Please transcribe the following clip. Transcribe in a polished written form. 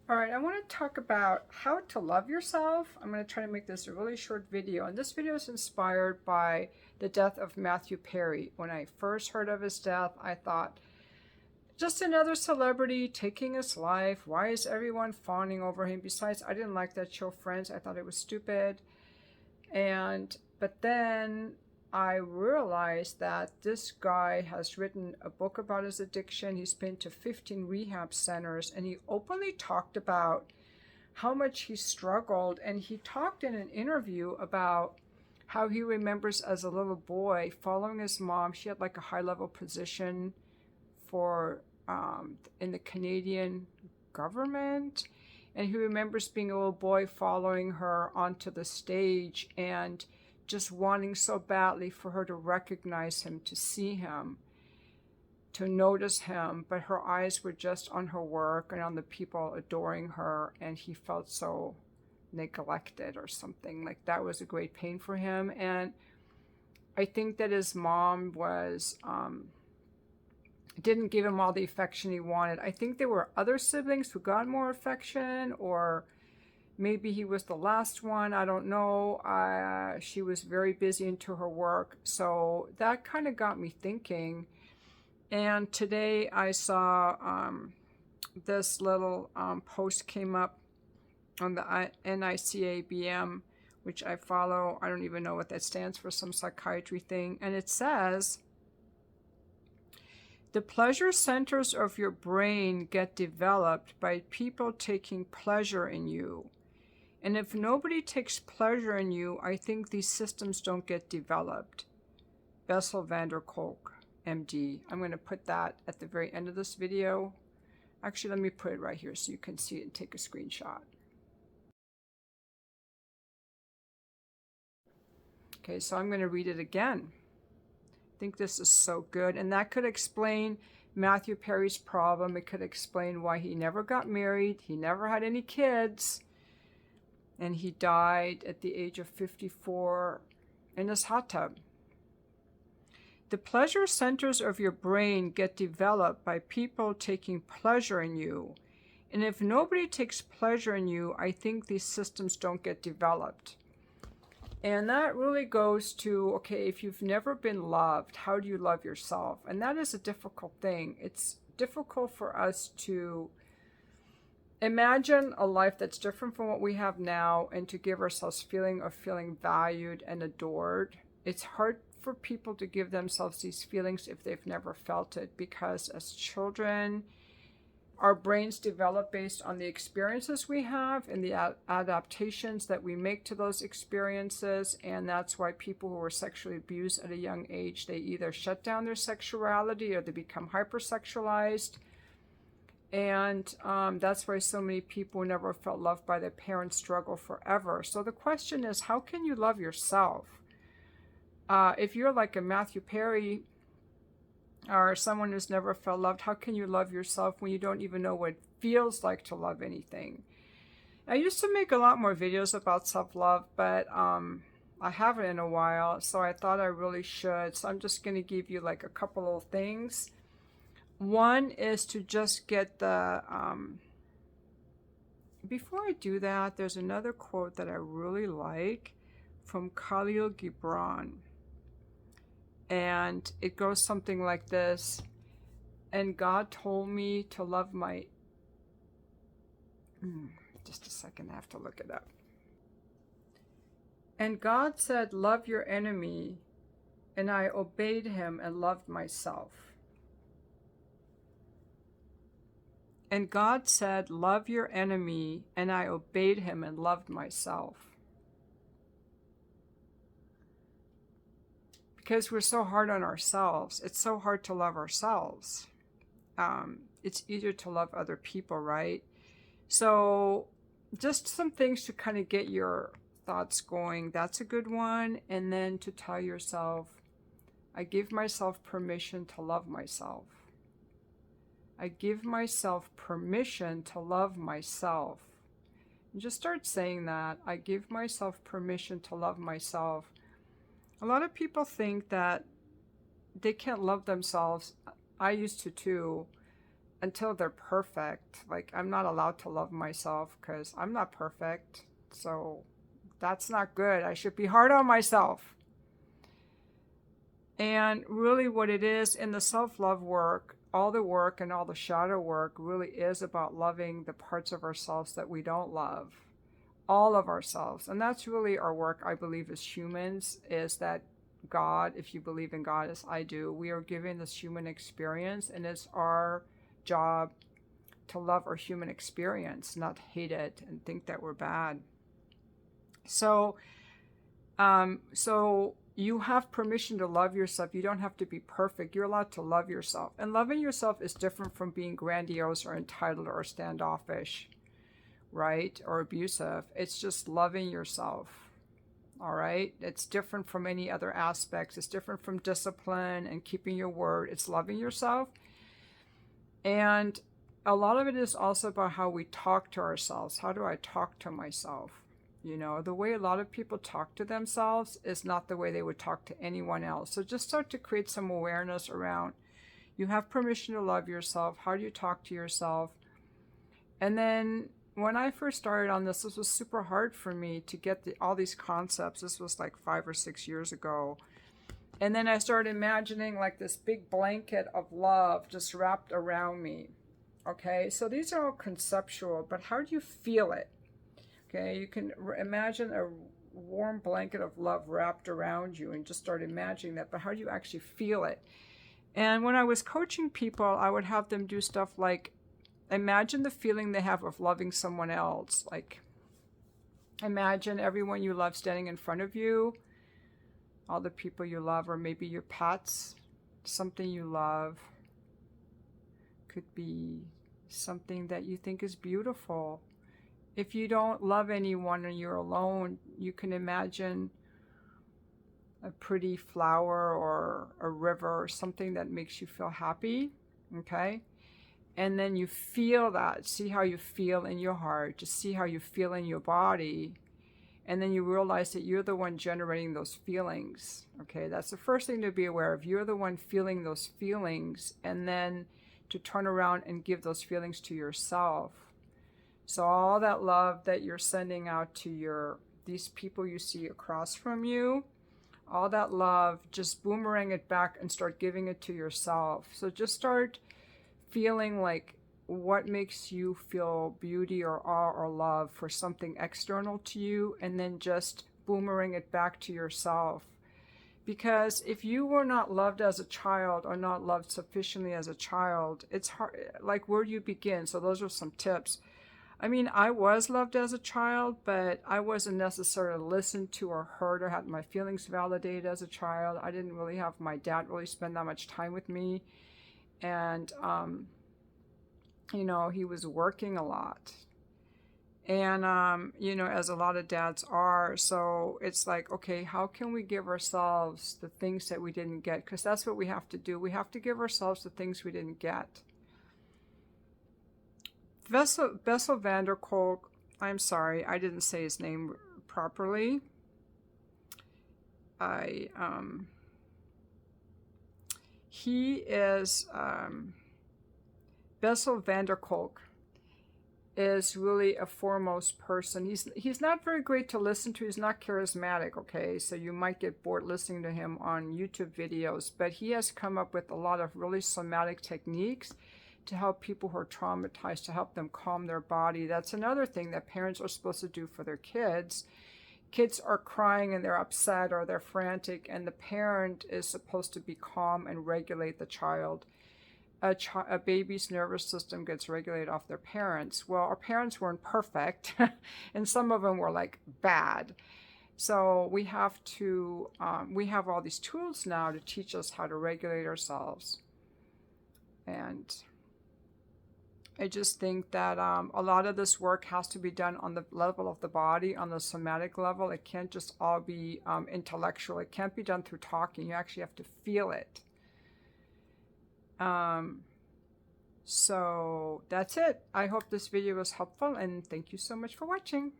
All right, I want to talk about how to love yourself. I'm going to try to make this a really short video, and this video is inspired by the death of Matthew Perry. When I first heard of his death, I thought, just another celebrity taking his life. Why is everyone fawning over him? Besides, I didn't like that show Friends. I thought it was stupid. But then I realized that this guy has written a book about his addiction. He's been to 15 rehab centers, and he openly talked about how much he struggled. And he talked in an interview about how he remembers as a little boy following his mom. She had like a high-level position for in the Canadian government. And he remembers being a little boy following her onto the stage and just wanting so badly for her to recognize him, to see him, to notice him. But her eyes were just on her work and on the people adoring her. And he felt so neglected or something. Like that was a great pain for him. And I think that his mom was... didn't give him all the affection he wanted. I think there were other siblings who got more affection, or maybe he was the last one. I don't know. She was very busy into her work. So that kind of got me thinking. And today I saw this little post came up on the NICABM, which I follow. I don't even know what that stands for, some psychiatry thing. And it says, the pleasure centers of your brain get developed by people taking pleasure in you. And if nobody takes pleasure in you, I think these systems don't get developed. Bessel van der Kolk, MD. I'm going to put that at the very end of this video. Actually, let me put it right here so you can see it and take a screenshot. Okay, so I'm going to read it again. I think this is so good, and that could explain Matthew Perry's problem. It could explain why he never got married, he never had any kids, and he died at the age of 54 in his hot tub. The pleasure centers of your brain get developed by people taking pleasure in you, and if nobody takes pleasure in you, I think these systems don't get developed. And that really goes to, okay, if you've never been loved, how do you love yourself? And that is a difficult thing. It's difficult for us to imagine a life that's different from what we have now and to give ourselves feeling of feeling valued and adored. It's hard for people to give themselves these feelings if they've never felt it, because as children, our brains develop based on the experiences we have and the adaptations that we make to those experiences. And that's why people who were sexually abused at a young age, they either shut down their sexuality or they become hypersexualized. And that's why so many people who never felt loved by their parents struggle forever. So the question is, how can you love yourself? If you're like a Matthew Perry, or someone who's never felt loved, how can you love yourself when you don't even know what it feels like to love anything? I used to make a lot more videos about self-love, but I haven't in a while, so I thought I really should. So I'm just going to give you like a couple of things. One is to just get the... Before I do that, there's another quote that I really like from Khalil Gibran. And it goes something like this. And God told me to love my... Just a second, I have to look it up. And God said, love your enemy. And I obeyed him and loved myself. And God said, love your enemy. And I obeyed him and loved myself. Because we're so hard on ourselves. It's so hard to love ourselves. It's easier to love other people, right? So just some things to kind of get your thoughts going. That's a good one. And then to tell yourself, I give myself permission to love myself. I give myself permission to love myself. And just start saying that. I give myself permission to love myself. A lot of people think that they can't love themselves. I used to too. until they're perfect. Like, I'm not allowed to love myself because I'm not perfect. So that's not good. I should be hard on myself. And really what it is in the self-love work, all the work and all the shadow work really is about loving the parts of ourselves that we don't love. All of ourselves. And that's really our work, I believe, as humans, is that God, if you believe in God as I do, we are given this human experience, and it's our job to love our human experience, not hate it and think that we're bad. So you have permission to love yourself. You don't have to be perfect. You're allowed to love yourself. And loving yourself is different from being grandiose or entitled or standoffish, right? Or abusive. It's just loving yourself. All right? It's different from any other aspects. It's different from discipline and keeping your word. It's loving yourself. And a lot of it is also about how we talk to ourselves. How do I talk to myself? You know, the way a lot of people talk to themselves is not the way they would talk to anyone else. So just start to create some awareness around, you have permission to love yourself. How do you talk to yourself? And then when I first started on this was super hard for me to get all these concepts. This was like 5 or 6 years ago. And then I started imagining like this big blanket of love just wrapped around me. Okay, so these are all conceptual, but how do you feel it? Okay, you can imagine a warm blanket of love wrapped around you and just start imagining that, but how do you actually feel it? And when I was coaching people, I would have them do stuff like, imagine the feeling they have of loving someone else. Like, imagine everyone you love standing in front of you, all the people you love, or maybe your pets, something you love. Could be something that you think is beautiful. If you don't love anyone and you're alone, you can imagine a pretty flower or a river or something that makes you feel happy, okay? And then you feel that. See how you feel in your heart. Just see how you feel in your body. And then you realize that you're the one generating those feelings, okay? That's the first thing to be aware of. You're the one feeling those feelings, and then to turn around and give those feelings to yourself. So all that love that you're sending out to these people you see across from you, all that love, just boomerang it back and start giving it to yourself. So just start feeling like what makes you feel beauty or awe or love for something external to you, and then just boomerang it back to yourself. Because if you were not loved as a child or not loved sufficiently as a child, it's hard, like, where do you begin? So those are some tips. I mean, I was loved as a child, but I wasn't necessarily listened to or heard or had my feelings validated as a child. I didn't really have my dad really spend that much time with me. And, you know, he was working a lot. And, you know, as a lot of dads are. So it's like, okay, how can we give ourselves the things that we didn't get? Because that's what we have to do. We have to give ourselves the things we didn't get. Bessel van der Kolk, I'm sorry, I didn't say his name properly. He is, Bessel van der Kolk is really a foremost person. He's not very great to listen to. He's not charismatic, okay? So you might get bored listening to him on YouTube videos, but he has come up with a lot of really somatic techniques to help people who are traumatized, to help them calm their body. That's another thing that parents are supposed to do for their kids. Kids are crying and they're upset or they're frantic, and the parent is supposed to be calm and regulate the child. A baby's nervous system gets regulated off their parents. Well, our parents weren't perfect, and some of them were like bad. So we have to, we have all these tools now to teach us how to regulate ourselves. And I just think that a lot of this work has to be done on the level of the body, on the somatic level. It can't just all be intellectual. It can't be done through talking. You actually have to feel it. So that's it. I hope this video was helpful, and thank you so much for watching.